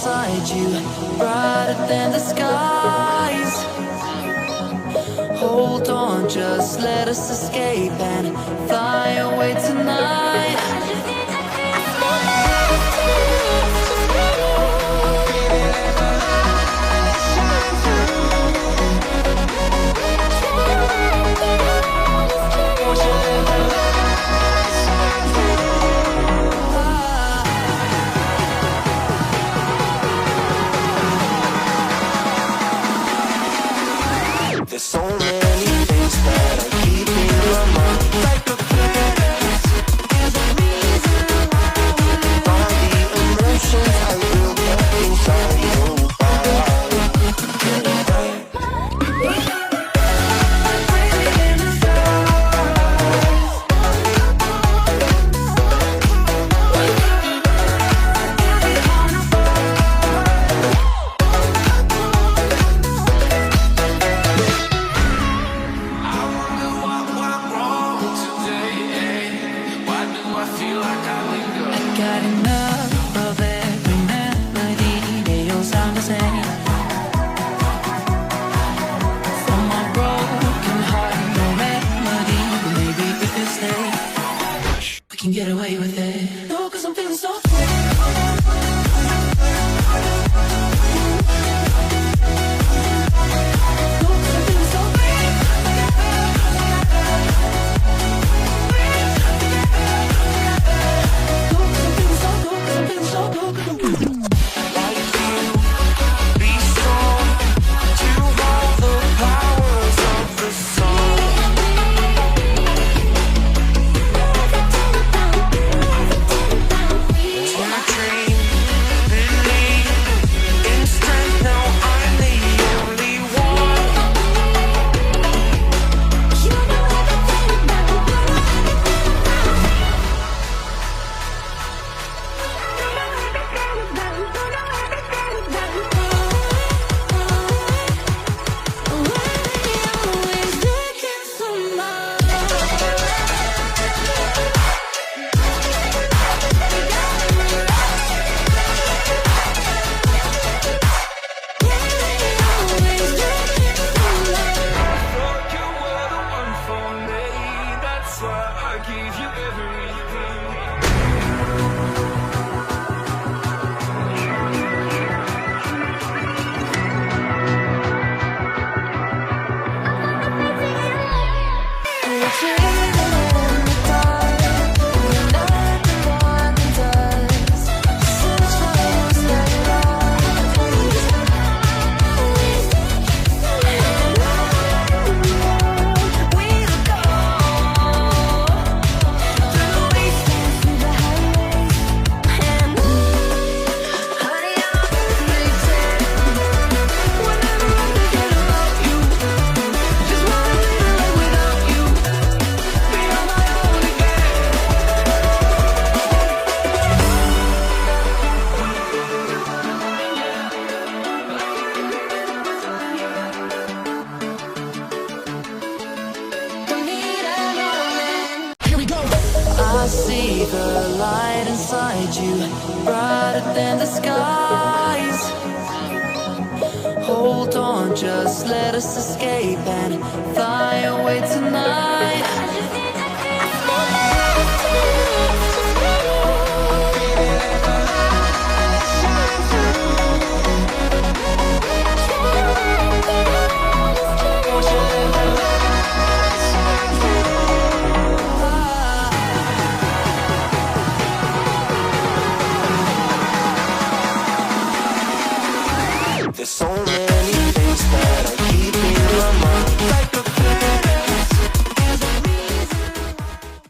inside you, brighter than the skies. Hold on, just let us escape and fly away tonight. There's so many things that I keep in my mind, like the past. There's a reason why all the emotions I built up inside your body. Got enough of every melody, they all sound the same. For my broken heart, no remedy, but maybe we can stay. We can get away with it. No, 'cause I'm feeling so free. I see the light inside you, brighter than the skies. Hold on, just let us escape and fly away tonight. There's so